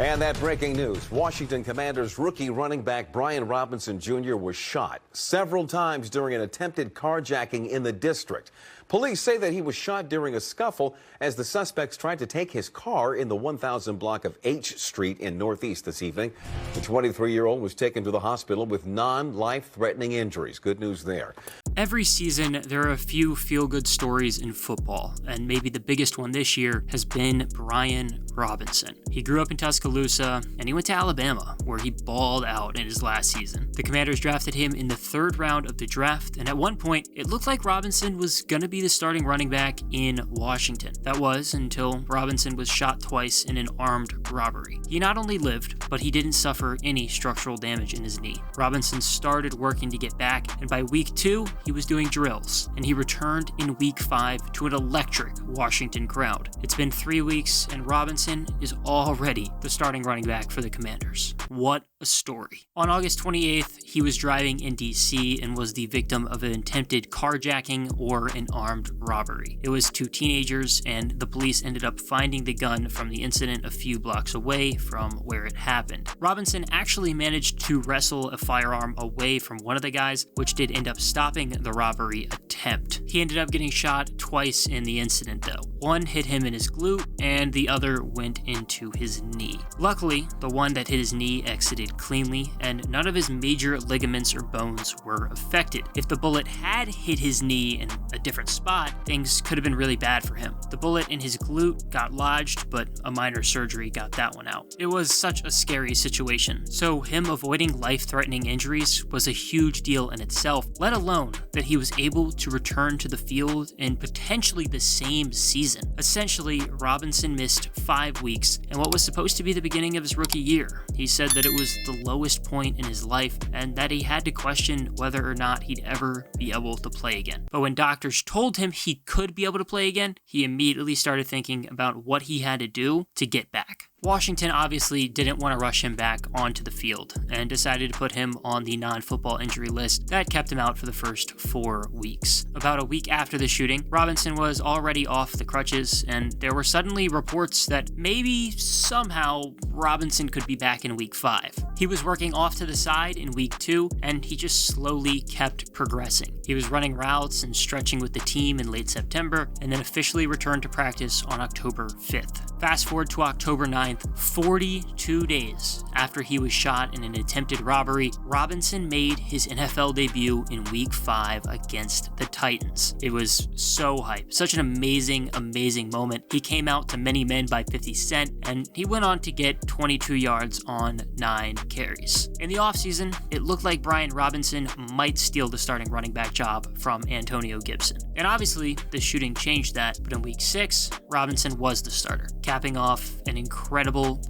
And that breaking news, Washington Commanders rookie running back Brian Robinson Jr. was shot several times during an attempted carjacking in the district. Police say that he was shot during a scuffle as the suspects tried to take his car in the 1000 block of H Street in Northeast this evening. The 23-year-old was taken to the hospital with non-life-threatening injuries. Good news there. Every season, there are a few feel-good stories in football, and maybe the biggest one this year has been Brian Robinson. He grew up in Tuscaloosa, and he went to Alabama, where he balled out in his last season. The Commanders drafted him in the 3rd round of the draft, and at one point, it looked like Robinson was going to be the starting running back in Washington. That was until Robinson was shot twice in an armed robbery. He not only lived, but he didn't suffer any structural damage in his knee. Robinson started working to get back, and by week 2, he was doing drills, and he returned in week 5 to an electric Washington crowd. It's been 3 weeks, and Robinson is already the starting running back for the Commanders. What a story. On August 28th, he was driving in DC and was the victim of an attempted carjacking or an armed robbery. It was 2 teenagers, and the police ended up finding the gun from the incident a few blocks away from where it happened. Robinson actually managed to wrestle a firearm away from one of the guys, which did end up stopping the robbery attempt. He ended up getting shot twice in the incident though. One hit him in his glute, and the other went into his knee. Luckily, the one that hit his knee exited cleanly, and none of his major ligaments or bones were affected. If the bullet had hit his knee in a different spot, things could have been really bad for him. The bullet in his glute got lodged, but a minor surgery got that one out. It was such a scary situation, so him avoiding life-threatening injuries was a huge deal in itself, let alone that he was able to return to the field in potentially the same season. Essentially, Robinson missed 5 weeks in what was supposed to be the beginning of his rookie year. He said that it was the lowest point in his life and that he had to question whether or not he'd ever be able to play again. But when doctors told him he could be able to play again, he immediately started thinking about what he had to do to get back. Washington obviously didn't want to rush him back onto the field and decided to put him on the non-football injury list that kept him out for the first 4 weeks. About a week after the shooting, Robinson was already off the crutches, and there were suddenly reports that maybe somehow Robinson could be back in week 5. He was working off to the side in week 2, and he just slowly kept progressing. He was running routes and stretching with the team in late September, and then officially returned to practice on October 5th. Fast forward to October 9th, 42 days after he was shot in an attempted robbery, Robinson made his NFL debut in week 5 against the Titans. It was so hype, such an amazing moment. He came out to many men by 50 Cent, and he went on to get 22 yards on 9 carries. In the offseason, it looked like Brian Robinson might steal the starting running back job from Antonio Gibson. And obviously, the shooting changed that, but in week 6, Robinson was the starter, capping off an incredible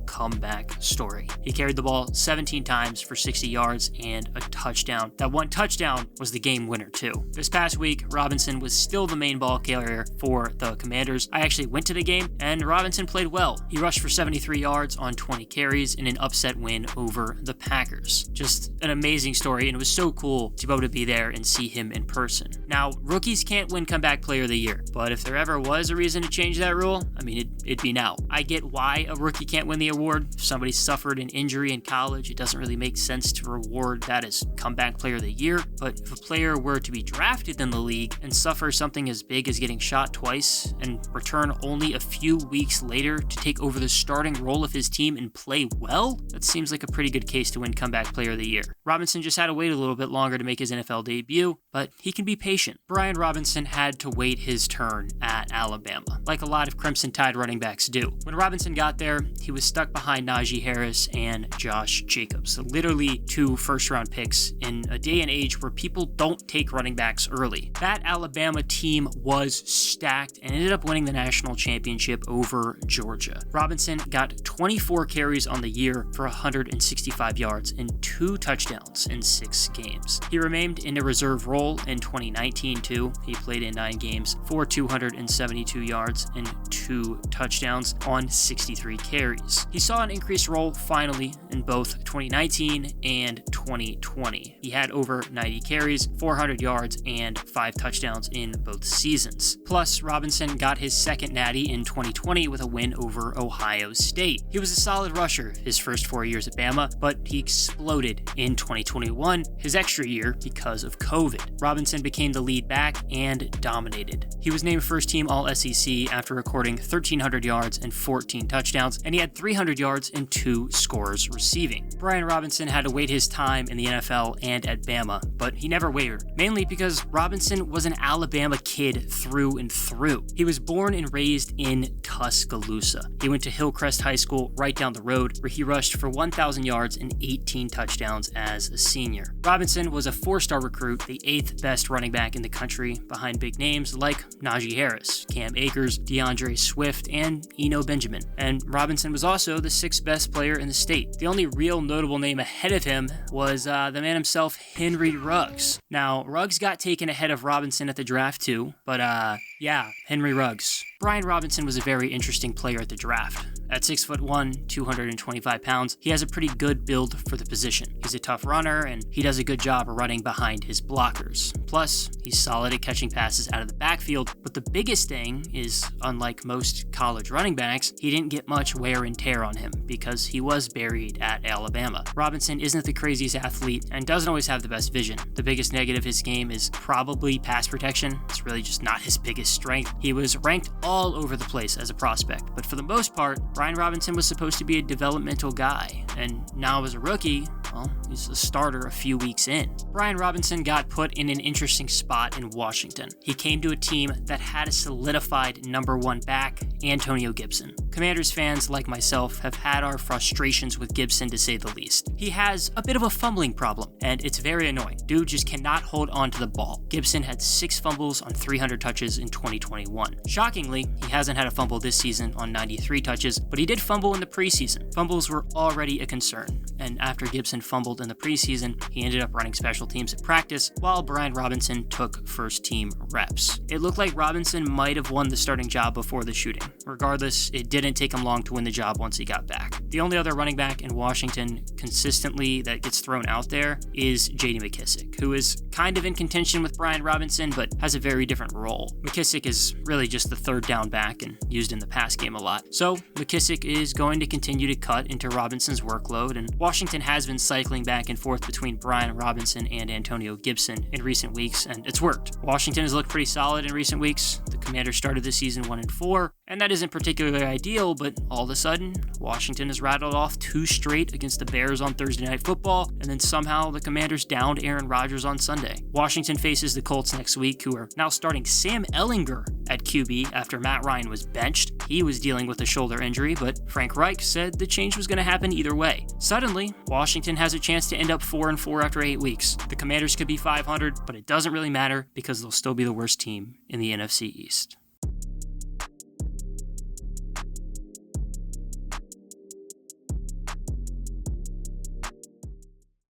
comeback story. He carried the ball 17 times for 60 yards and a touchdown. That one touchdown was the game winner too. This past week, Robinson was still the main ball carrier for the Commanders. I actually went to the game, and Robinson played well. He rushed for 73 yards on 20 carries in an upset win over the Packers. Just an amazing story, and it was so cool to be able to be there and see him in person. Now, rookies can't win comeback player of the year, but if there ever was a reason to change that rule, I mean, it'd be now. I get why a rookie can't win the award. If somebody suffered an injury in college, it doesn't really make sense to reward that as comeback player of the year. But if a player were to be drafted in the league and suffer something as big as getting shot twice and return only a few weeks later to take over the starting role of his team and play well, that seems like a pretty good case to win comeback player of the year. Robinson just had to wait a little bit longer to make his NFL debut, but he can be patient. Brian Robinson had to wait his turn at Alabama, like a lot of Crimson Tide running backs do. When Robinson got there, he was stuck behind Najee Harris and Josh Jacobs, literally 2 first-round picks in a day and age where people don't take running backs early. That Alabama team was stacked and ended up winning the national championship over Georgia. Robinson got 24 carries on the year for 165 yards and 2 touchdowns in 6 games. He remained in a reserve role in 2019 too. He played in 9 games for 272 yards and 2 touchdowns on 63 carries. He saw an increased role finally in both 2019 and 2020. He had over 90 carries, 400 yards, and 5 touchdowns in both seasons. Plus, Robinson got his second natty in 2020 with a win over Ohio State. He was a solid rusher his first 4 years at Bama, but he exploded in 2021, his extra year because of COVID. Robinson became the lead back and dominated. He was named first team All-SEC after recording 1,300 yards and 14 touchdowns, and he had 300 yards and 2 scores receiving. Brian Robinson had to wait his time in the NFL and at Bama, but he never wavered, mainly because Robinson was an Alabama kid through and through. He was born and raised in Tuscaloosa. He went to Hillcrest High School right down the road, where he rushed for 1,000 yards and 18 touchdowns as a senior. Robinson was a 4-star recruit, the 8th best running back in the country, behind big names like Najee Harris, Cam Akers, DeAndre Swift, and Eno Benjamin. And Robinson was also the 6th best player in the state. The only real notable name ahead of him was the man himself, Henry Ruggs. Now, Ruggs got taken ahead of Robinson at the draft too, but yeah, Henry Ruggs. Brian Robinson was a very interesting player at the draft. At 6'1", 225 pounds, he has a pretty good build for the position. He's a tough runner, and he does a good job of running behind his blockers. Plus, he's solid at catching passes out of the backfield, but the biggest thing is, unlike most college running backs, he didn't get much wear and tear on him because he was buried at Alabama. Robinson isn't the craziest athlete and doesn't always have the best vision. The biggest negative of his game is probably pass protection. It's really just not his biggest strength. He was ranked all over the place as a prospect, but for the most part, Brian Robinson was supposed to be a developmental guy, and now as a rookie, well, he's a starter a few weeks in. Brian Robinson got put in an interesting spot in Washington. He came to a team that had a solidified number 1 back, Antonio Gibson. Commanders fans like myself have had our frustrations with Gibson, to say the least. He has a bit of a fumbling problem, and it's very annoying. Dude just cannot hold on to the ball. Gibson had 6 fumbles on 300 touches in 2021. Shockingly, he hasn't had a fumble this season on 93 touches, but he did fumble in the preseason. Fumbles were already a concern, and after Gibson fumbled in the preseason, he ended up running special teams at practice while Brian Robinson took first team reps. It looked like Robinson might have won the starting job before the shooting. Regardless, it didn't take him long to win the job once he got back. The only other running back in Washington consistently that gets thrown out there is J.D. McKissic, who is kind of in contention with Brian Robinson, but has a very different role. McKissic is really just the 3rd down back and used in the pass game a lot. So McKissic is going to continue to cut into Robinson's workload, and Washington has been cycling back and forth between Brian Robinson and Antonio Gibson in recent weeks, and it's worked. Washington has looked pretty solid in recent weeks. The Commanders started the season 1-4, and that isn't particularly ideal, but all of a sudden, Washington has rattled off 2 straight against the Bears on Thursday Night Football, and then somehow the Commanders downed Aaron Rodgers on Sunday. Washington faces the Colts next week, who are now starting Sam Ehlinger at QB after Matt Ryan was benched. He was dealing with a shoulder injury, but Frank Reich said the change was going to happen either way. Suddenly, Washington has a chance to end up 4-4 after 8 weeks. The Commanders could be 500, but it doesn't really matter because they'll still be the worst team in the NFC East.